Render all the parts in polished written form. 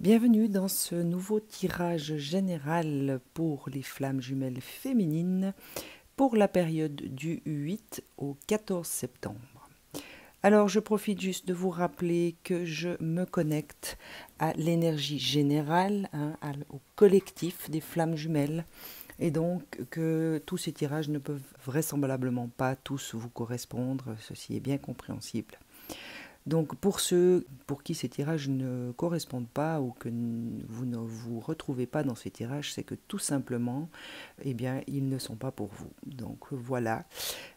Bienvenue dans ce nouveau tirage général pour les flammes jumelles féminines pour la période du 8 au 14 septembre. Alors je profite juste de vous rappeler que je me connecte à l'énergie générale, au collectif des flammes jumelles, et donc que tous ces tirages ne peuvent vraisemblablement pas tous vous correspondre, ceci est bien compréhensible. Donc pour ceux pour qui ces tirages ne correspondent pas ou que vous ne vous retrouvez pas dans ces tirages, c'est que tout simplement, eh bien, ils ne sont pas pour vous. Donc voilà,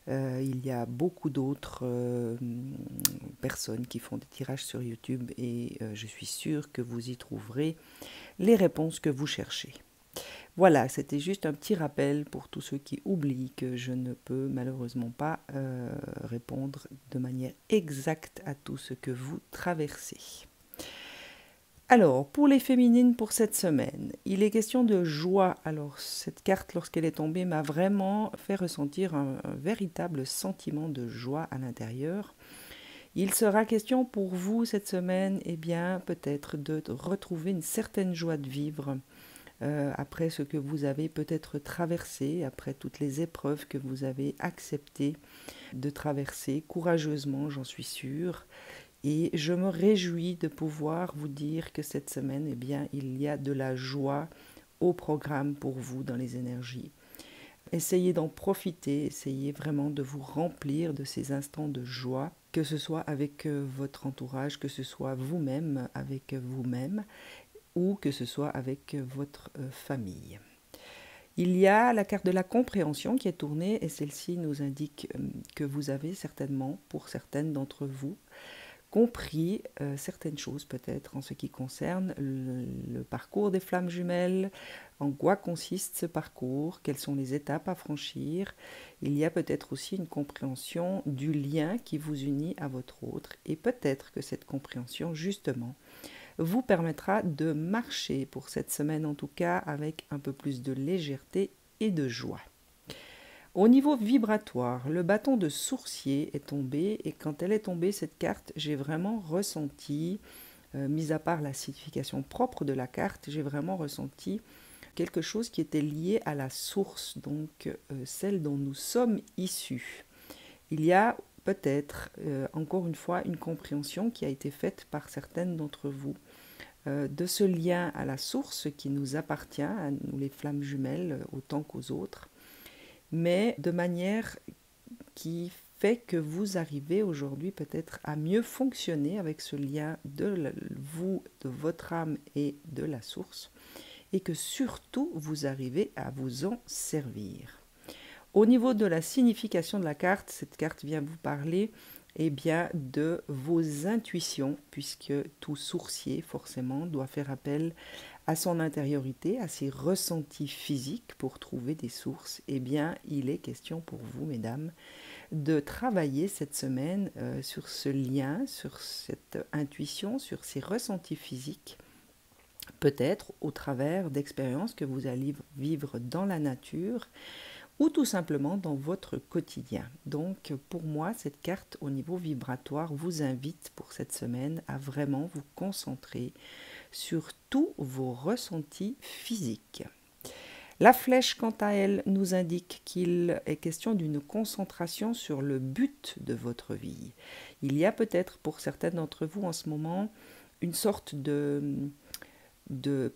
il y a beaucoup d'autres personnes qui font des tirages sur YouTube et je suis sûre que vous y trouverez les réponses que vous cherchez. Voilà, c'était juste un petit rappel pour tous ceux qui oublient que je ne peux malheureusement pas répondre de manière exacte à tout ce que vous traversez. Alors, pour les féminines pour cette semaine, il est question de joie. Alors, cette carte, lorsqu'elle est tombée, m'a vraiment fait ressentir un véritable sentiment de joie à l'intérieur. Il sera question pour vous cette semaine, eh bien, peut-être de retrouver une certaine joie de vivre. Après ce que vous avez peut-être traversé, après toutes les épreuves que vous avez accepté de traverser courageusement, j'en suis sûre. Et je me réjouis de pouvoir vous dire que cette semaine, eh bien, il y a de la joie au programme pour vous dans les énergies. Essayez d'en profiter, essayez vraiment de vous remplir de ces instants de joie, que ce soit avec votre entourage, que ce soit vous-même, avec vous-même, ou que ce soit avec votre famille. Il y a la carte de la compréhension qui est tournée et celle-ci nous indique que vous avez certainement, pour certaines d'entre vous, compris certaines choses peut-être en ce qui concerne le parcours des flammes jumelles, en quoi consiste ce parcours, quelles sont les étapes à franchir. Il y a peut-être aussi une compréhension du lien qui vous unit à votre autre et peut-être que cette compréhension justement vous permettra de marcher pour cette semaine en tout cas avec un peu plus de légèreté et de joie. Au niveau vibratoire, le bâton de sourcier est tombé et quand elle est tombée cette carte, j'ai vraiment ressenti, mis à part la signification propre de la carte, j'ai vraiment ressenti quelque chose qui était lié à la source, donc celle dont nous sommes issus. Il y a peut-être, encore une fois, une compréhension qui a été faite par certaines d'entre vous de ce lien à la source qui nous appartient, à nous les flammes jumelles, autant qu'aux autres, mais de manière qui fait que vous arrivez aujourd'hui peut-être à mieux fonctionner avec ce lien de vous, de votre âme et de la source, et que surtout vous arrivez à vous en servir. Au niveau de la signification de la carte, cette carte vient vous parler eh bien, de vos intuitions, puisque tout sourcier, forcément, doit faire appel à son intériorité, à ses ressentis physiques pour trouver des sources. Eh bien, il est question pour vous, mesdames, de travailler cette semaine sur ce lien, sur cette intuition, sur ces ressentis physiques, peut-être au travers d'expériences que vous allez vivre dans la nature, ou tout simplement dans votre quotidien. Donc pour moi, cette carte au niveau vibratoire vous invite pour cette semaine à vraiment vous concentrer sur tous vos ressentis physiques. La flèche, quant à elle, nous indique qu'il est question d'une concentration sur le but de votre vie. Il y a peut-être pour certaines d'entre vous en ce moment une sorte de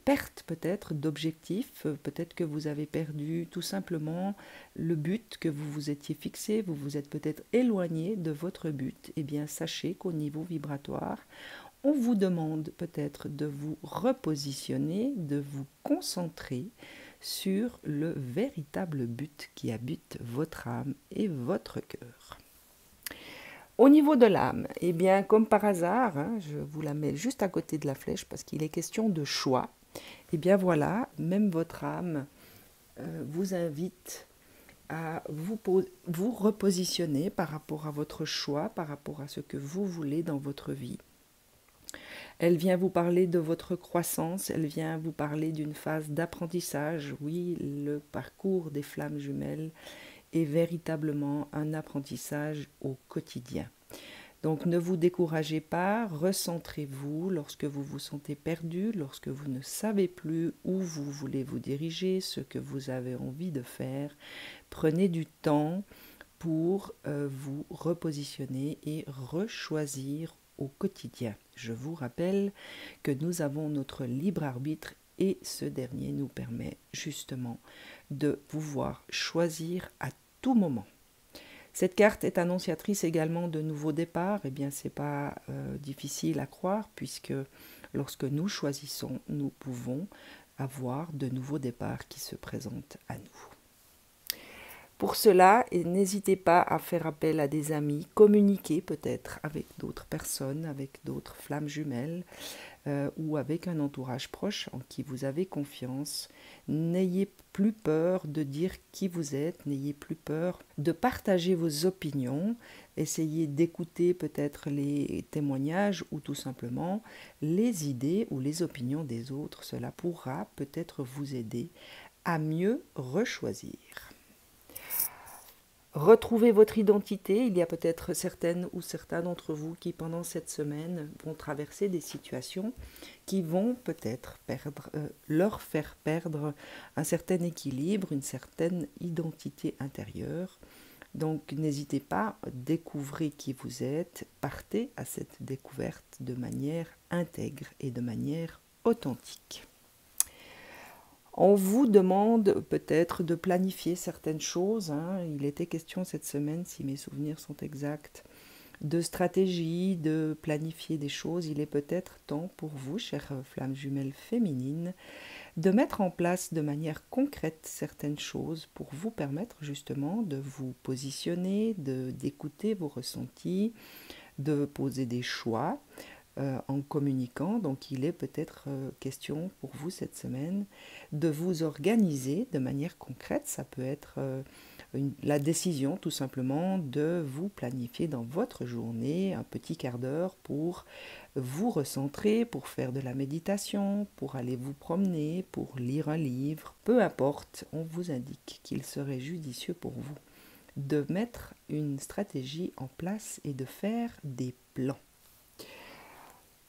perte peut-être, d'objectifs, peut-être que vous avez perdu tout simplement le but que vous vous étiez fixé, vous vous êtes peut-être éloigné de votre but, eh bien sachez qu'au niveau vibratoire, on vous demande peut-être de vous repositionner, de vous concentrer sur le véritable but qui habite votre âme et votre cœur. Au niveau de l'âme, eh bien, comme par hasard, je vous la mets juste à côté de la flèche parce qu'il est question de choix. Eh bien voilà, même votre âme vous invite à vous repositionner par rapport à votre choix, par rapport à ce que vous voulez dans votre vie. Elle vient vous parler de votre croissance, elle vient vous parler d'une phase d'apprentissage. Oui, le parcours des flammes jumelles est véritablement un apprentissage au quotidien. Donc ne vous découragez pas, recentrez-vous lorsque vous vous sentez perdu, lorsque vous ne savez plus où vous voulez vous diriger, ce que vous avez envie de faire. Prenez du temps pour vous repositionner et rechoisir au quotidien. Je vous rappelle que nous avons notre libre arbitre et ce dernier nous permet justement de pouvoir choisir à tout moment. Cette carte est annonciatrice également de nouveaux départs. Eh bien, ce n'est pas difficile à croire puisque lorsque nous choisissons, nous pouvons avoir de nouveaux départs qui se présentent à nous. Pour cela, n'hésitez pas à faire appel à des amis, communiquer peut-être avec d'autres personnes, avec d'autres flammes jumelles ou avec un entourage proche en qui vous avez confiance. N'ayez plus peur de dire qui vous êtes, n'ayez plus peur de partager vos opinions. Essayez d'écouter peut-être les témoignages ou tout simplement les idées ou les opinions des autres. Cela pourra peut-être vous aider à mieux rechoisir. Retrouvez votre identité. Il y a peut-être certaines ou certains d'entre vous qui, pendant cette semaine, vont traverser des situations qui vont peut-être leur faire perdre un certain équilibre, une certaine identité intérieure. Donc, n'hésitez pas, découvrez qui vous êtes, partez à cette découverte de manière intègre et de manière authentique. On vous demande peut-être de planifier certaines choses. Il était question cette semaine, si mes souvenirs sont exacts, de stratégie, de planifier des choses. Il est peut-être temps pour vous, chères flammes jumelles féminines, de mettre en place de manière concrète certaines choses pour vous permettre justement de vous positionner, d'écouter vos ressentis, de poser des choix. En communiquant, donc il est peut-être question pour vous cette semaine de vous organiser de manière concrète. Ça peut être la décision tout simplement de vous planifier dans votre journée un petit quart d'heure pour vous recentrer, pour faire de la méditation, pour aller vous promener, pour lire un livre. Peu importe, on vous indique qu'il serait judicieux pour vous de mettre une stratégie en place et de faire des plans.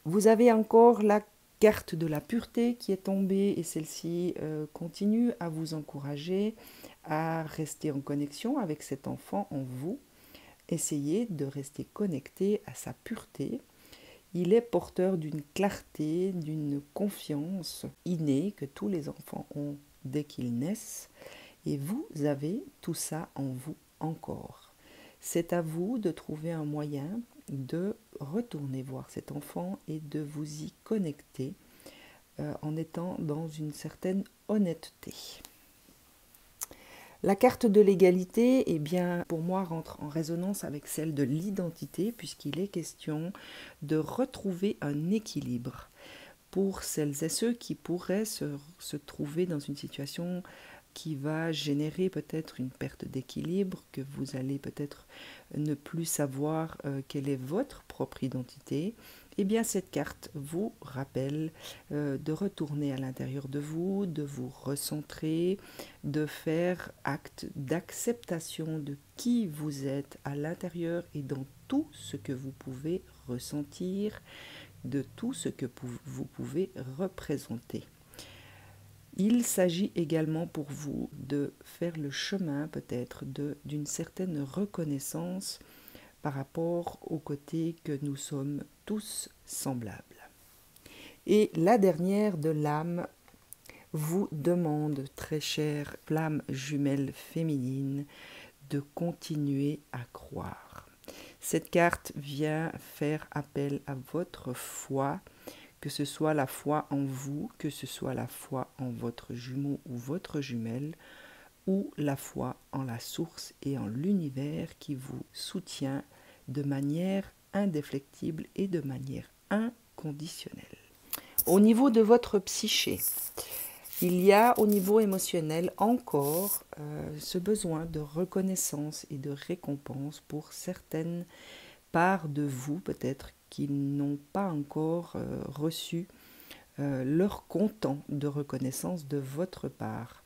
Vous avez encore la carte de la pureté qui est tombée et celle-ci continue à vous encourager à rester en connexion avec cet enfant en vous. Essayez de rester connecté à sa pureté. Il est porteur d'une clarté, d'une confiance innée que tous les enfants ont dès qu'ils naissent. Et vous avez tout ça en vous encore. C'est à vous de trouver un moyen de retourner voir cet enfant et de vous y connecter en étant dans une certaine honnêteté. La carte de l'égalité, eh bien, pour moi, rentre en résonance avec celle de l'identité puisqu'il est question de retrouver un équilibre pour celles et ceux qui pourraient se trouver dans une situation qui va générer peut-être une perte d'équilibre, que vous allez peut-être ne plus savoir quelle est votre propre identité. Eh bien, cette carte vous rappelle de retourner à l'intérieur de vous, de vous recentrer, de faire acte d'acceptation de qui vous êtes à l'intérieur et dans tout ce que vous pouvez ressentir, de tout ce que vous pouvez représenter. Il s'agit également pour vous de faire le chemin peut-être d'une certaine reconnaissance par rapport au côté que nous sommes tous semblables. Et la dernière de l'âme vous demande, très chère flamme jumelle féminine, de continuer à croire. Cette carte vient faire appel à votre foi, que ce soit la foi en vous, que ce soit la foi en votre jumeau ou votre jumelle, ou la foi en la source et en l'univers qui vous soutient de manière indéflectible et de manière inconditionnelle. Au niveau de votre psyché, il y a au niveau émotionnel encore ce besoin de reconnaissance et de récompense pour certaines parts de vous peut-être qui n'ont pas encore reçu leur comptant de reconnaissance de votre part.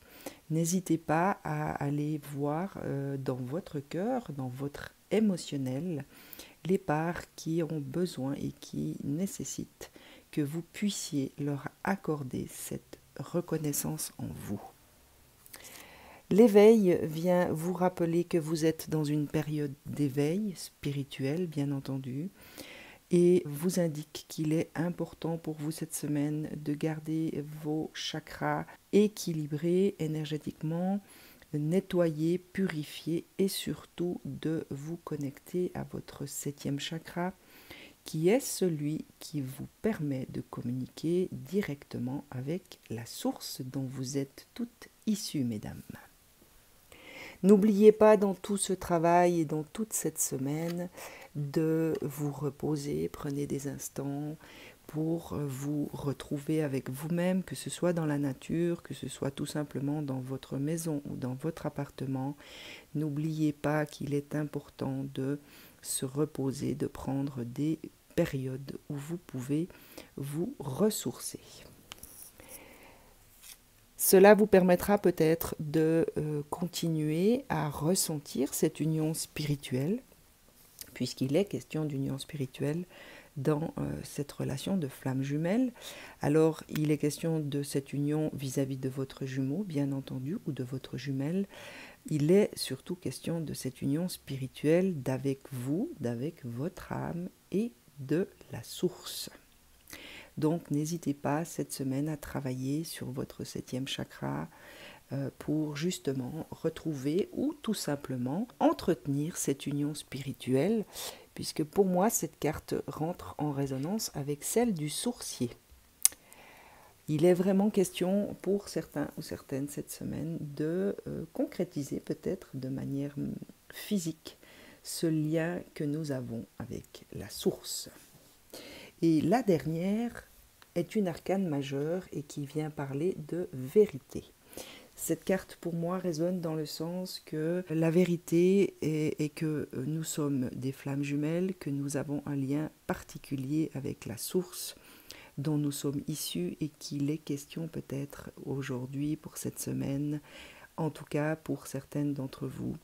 N'hésitez pas à aller voir dans votre cœur, dans votre émotionnel, les parts qui ont besoin et qui nécessitent que vous puissiez leur accorder cette reconnaissance en vous. L'éveil vient vous rappeler que vous êtes dans une période d'éveil spirituel, bien entendu, et vous indique qu'il est important pour vous cette semaine de garder vos chakras équilibrés énergétiquement, nettoyés, purifiés et surtout de vous connecter à votre 7e chakra qui est celui qui vous permet de communiquer directement avec la source dont vous êtes toutes issues, mesdames. N'oubliez pas dans tout ce travail et dans toute cette semaine de vous reposer, prenez des instants pour vous retrouver avec vous-même, que ce soit dans la nature, que ce soit tout simplement dans votre maison ou dans votre appartement. N'oubliez pas qu'il est important de se reposer, de prendre des périodes où vous pouvez vous ressourcer. Cela vous permettra peut-être de continuer à ressentir cette union spirituelle, puisqu'il est question d'union spirituelle dans cette relation de flamme jumelle. Alors, il est question de cette union vis-à-vis de votre jumeau, bien entendu, ou de votre jumelle. Il est surtout question de cette union spirituelle d'avec vous, d'avec votre âme et de la source. Donc, n'hésitez pas cette semaine à travailler sur votre 7e chakra pour justement retrouver ou tout simplement entretenir cette union spirituelle, puisque pour moi, cette carte rentre en résonance avec celle du sourcier. Il est vraiment question pour certains ou certaines cette semaine de concrétiser peut-être de manière physique ce lien que nous avons avec la source. Et la dernière est une arcane majeure et qui vient parler de vérité. Cette carte pour moi résonne dans le sens que la vérité est que nous sommes des flammes jumelles, que nous avons un lien particulier avec la source dont nous sommes issus et qu'il est question peut-être aujourd'hui pour cette semaine, en tout cas pour certaines d'entre vous,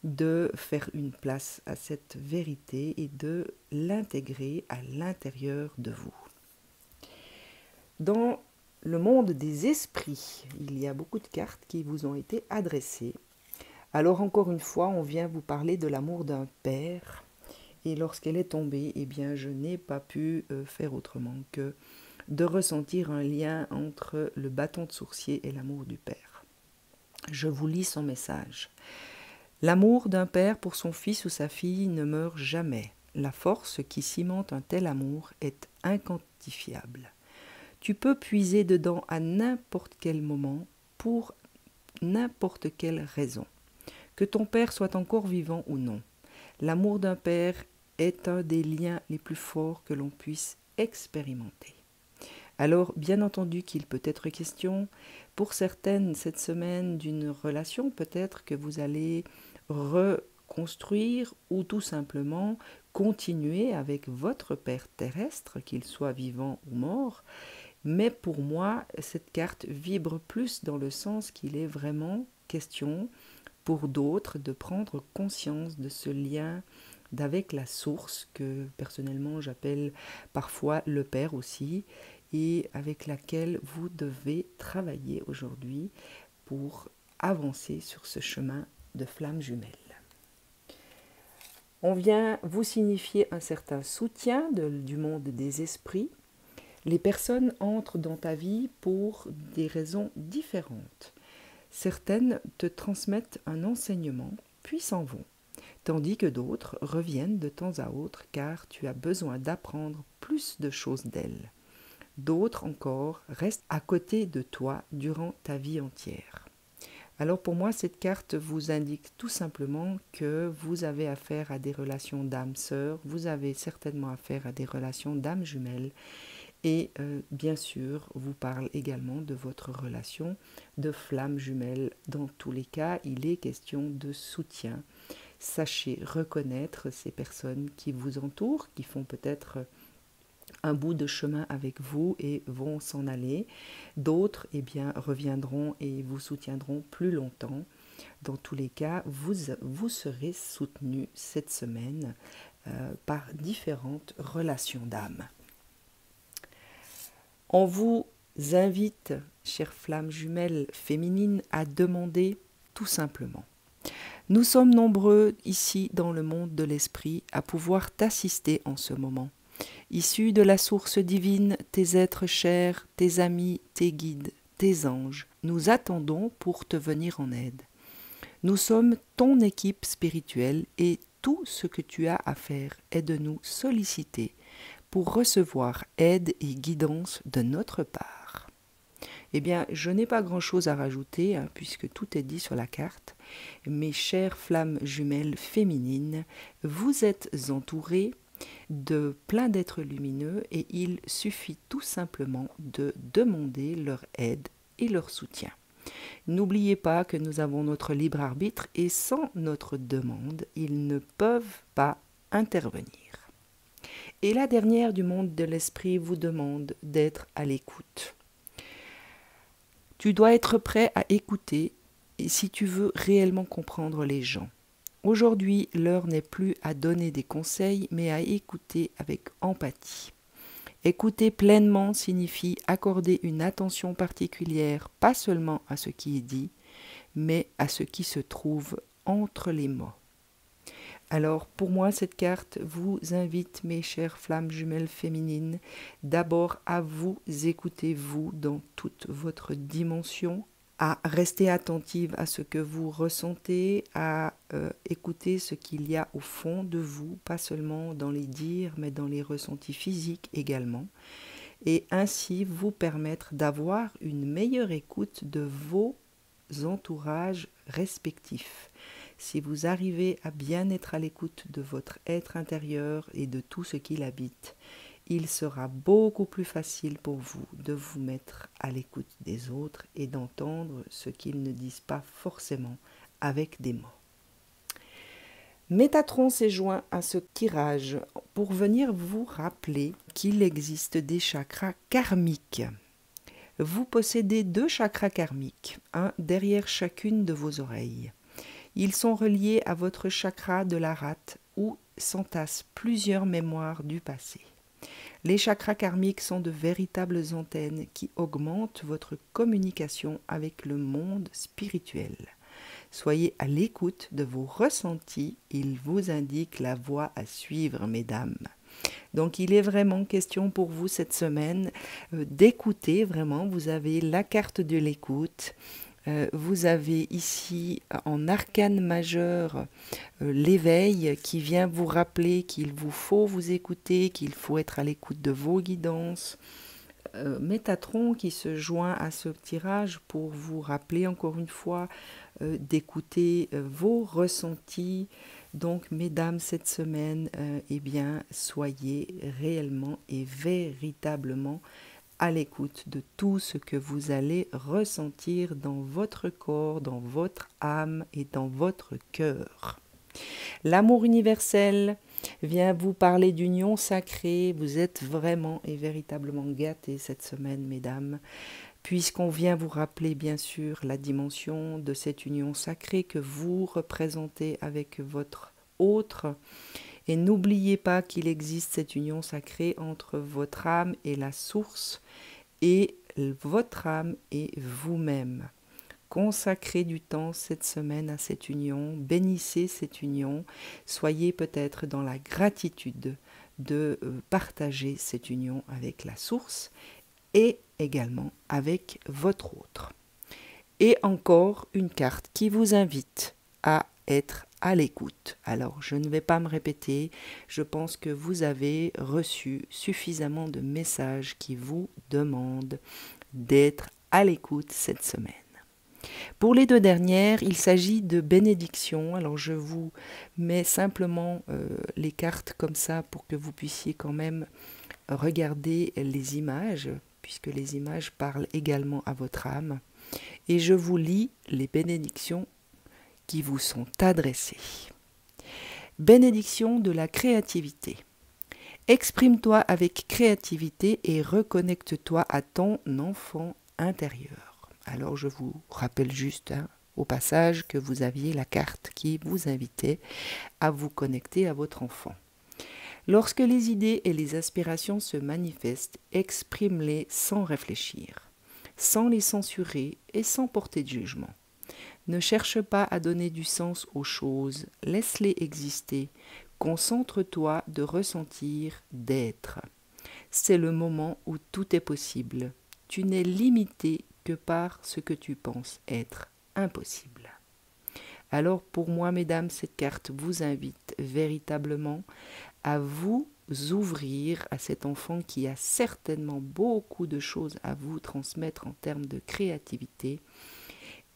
de faire une place à cette vérité et de l'intégrer à l'intérieur de vous. Dans le monde des esprits, il y a beaucoup de cartes qui vous ont été adressées. Alors encore une fois, on vient vous parler de l'amour d'un père. Et lorsqu'elle est tombée, eh bien, je n'ai pas pu faire autrement que de ressentir un lien entre le bâton de sourcier et l'amour du père. Je vous lis son message. L'amour d'un père pour son fils ou sa fille ne meurt jamais. La force qui cimente un tel amour est inquantifiable. Tu peux puiser dedans à n'importe quel moment, pour n'importe quelle raison. Que ton père soit encore vivant ou non. L'amour d'un père est un des liens les plus forts que l'on puisse expérimenter. Alors, bien entendu qu'il peut être question, pour certaines cette semaine, d'une relation peut-être que vous allez reconstruire ou tout simplement continuer avec votre père terrestre, qu'il soit vivant ou mort. Mais pour moi, cette carte vibre plus dans le sens qu'il est vraiment question pour d'autres de prendre conscience de ce lien d'avec la source que personnellement j'appelle parfois le père aussi et avec laquelle vous devez travailler aujourd'hui pour avancer sur ce chemin de flamme jumelle. On vient vous signifier un certain soutien du monde des esprits. Les personnes entrent dans ta vie pour des raisons différentes. Certaines te transmettent un enseignement, puis s'en vont, tandis que d'autres reviennent de temps à autre car tu as besoin d'apprendre plus de choses d'elles. D'autres encore restent à côté de toi durant ta vie entière. Alors pour moi, cette carte vous indique tout simplement que vous avez affaire à des relations d'âme sœurs, vous avez certainement affaire à des relations d'âme jumelles, et bien sûr, vous parle également de votre relation de flamme jumelle. Dans tous les cas, il est question de soutien. Sachez reconnaître ces personnes qui vous entourent, qui font peut-être un bout de chemin avec vous et vont s'en aller. D'autres, eh bien, reviendront et vous soutiendront plus longtemps. Dans tous les cas, vous serez soutenu cette semaine par différentes relations d'âme. On vous invite, chères flammes jumelles féminines, à demander tout simplement. Nous sommes nombreux ici dans le monde de l'esprit à pouvoir t'assister en ce moment. Issus de la source divine, tes êtres chers, tes amis, tes guides, tes anges, nous attendons pour te venir en aide. Nous sommes ton équipe spirituelle et tout ce que tu as à faire est de nous solliciter pour recevoir aide et guidance de notre part. Eh bien, je n'ai pas grand-chose à rajouter, puisque tout est dit sur la carte. Mes chères flammes jumelles féminines, vous êtes entourées de plein d'êtres lumineux et il suffit tout simplement de demander leur aide et leur soutien. N'oubliez pas que nous avons notre libre arbitre et sans notre demande, ils ne peuvent pas intervenir. Et la dernière du monde de l'esprit vous demande d'être à l'écoute. Tu dois être prêt à écouter si tu veux réellement comprendre les gens. Aujourd'hui, l'heure n'est plus à donner des conseils, mais à écouter avec empathie. Écouter pleinement signifie accorder une attention particulière, pas seulement à ce qui est dit, mais à ce qui se trouve entre les mots. Alors, pour moi, cette carte vous invite, mes chères flammes jumelles féminines, d'abord à vous écouter, vous, dans toute votre dimension, à rester attentive à ce que vous ressentez, à écouter ce qu'il y a au fond de vous, pas seulement dans les dires, mais dans les ressentis physiques également, et ainsi vous permettre d'avoir une meilleure écoute de vos entourages respectifs. Si vous arrivez à bien être à l'écoute de votre être intérieur et de tout ce qui l'habite, il sera beaucoup plus facile pour vous de vous mettre à l'écoute des autres et d'entendre ce qu'ils ne disent pas forcément avec des mots. Métatron s'est joint à ce tirage pour venir vous rappeler qu'il existe des chakras karmiques. Vous possédez 2 chakras karmiques, un derrière chacune de vos oreilles. Ils sont reliés à votre chakra de la rate où s'entassent plusieurs mémoires du passé. Les chakras karmiques sont de véritables antennes qui augmentent votre communication avec le monde spirituel. Soyez à l'écoute de vos ressentis, ils vous indiquent la voie à suivre, mesdames. Donc il est vraiment question pour vous cette semaine d'écouter vraiment, vous avez la carte de l'écoute. Vous avez ici en arcane majeur l'éveil qui vient vous rappeler qu'il vous faut vous écouter, qu'il faut être à l'écoute de vos guidances. Métatron qui se joint à ce tirage pour vous rappeler encore une fois d'écouter vos ressentis. Donc mesdames, cette semaine, eh bien, soyez réellement et véritablement à l'écoute de tout ce que vous allez ressentir dans votre corps, dans votre âme et dans votre cœur. L'amour universel vient vous parler d'union sacrée. Vous êtes vraiment et véritablement gâtés cette semaine, mesdames, puisqu'on vient vous rappeler bien sûr la dimension de cette union sacrée que vous représentez avec votre autre. Et n'oubliez pas qu'il existe cette union sacrée entre votre âme et la source et votre âme et vous-même. Consacrez du temps cette semaine à cette union, bénissez cette union, soyez peut-être dans la gratitude de partager cette union avec la source et également avec votre autre. Et encore une carte qui vous invite à être à l'écoute. Alors, je ne vais pas me répéter, je pense que vous avez reçu suffisamment de messages qui vous demandent d'être à l'écoute cette semaine. Pour les 2 dernières, il s'agit de bénédictions. Alors, je vous mets simplement les cartes comme ça pour que vous puissiez quand même regarder les images, puisque les images parlent également à votre âme. Et je vous lis les bénédictions qui vous sont adressées. Bénédiction de la créativité. Exprime-toi avec créativité et reconnecte-toi à ton enfant intérieur. Alors je vous rappelle juste au passage que vous aviez la carte qui vous invitait à vous connecter à votre enfant. Lorsque les idées et les aspirations se manifestent, exprime-les sans réfléchir, sans les censurer et sans porter de jugement. Ne cherche pas à donner du sens aux choses, laisse-les exister, concentre-toi de ressentir, d'être. C'est le moment où tout est possible. Tu n'es limité que par ce que tu penses être impossible. Alors pour moi, mesdames, cette carte vous invite véritablement à vous ouvrir à cet enfant qui a certainement beaucoup de choses à vous transmettre en termes de créativité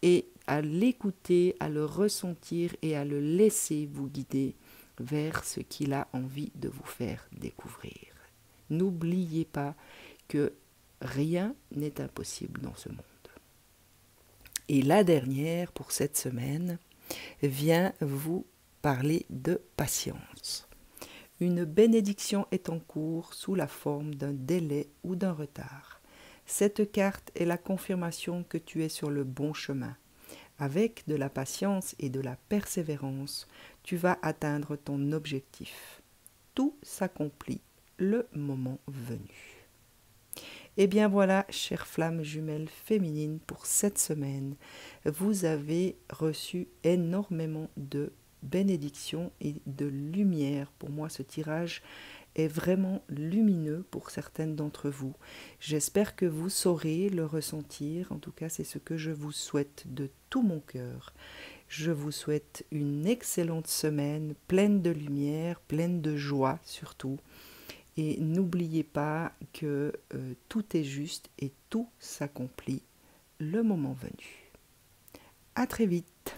et à l'écouter, à le ressentir et à le laisser vous guider vers ce qu'il a envie de vous faire découvrir. N'oubliez pas que rien n'est impossible dans ce monde. Et la dernière pour cette semaine vient vous parler de patience. Une bénédiction est en cours sous la forme d'un délai ou d'un retard. Cette carte est la confirmation que tu es sur le bon chemin. Avec de la patience et de la persévérance, tu vas atteindre ton objectif. Tout s'accomplit le moment venu. Et bien voilà, chères flammes jumelles féminines, pour cette semaine, vous avez reçu énormément de bénédictions et de lumière. Pour moi, ce tirage est vraiment lumineux pour certaines d'entre vous. J'espère que vous saurez le ressentir. En tout cas, c'est ce que je vous souhaite de tout mon cœur. Je vous souhaite une excellente semaine, pleine de lumière, pleine de joie surtout. Et n'oubliez pas que tout est juste et tout s'accomplit le moment venu. À très vite.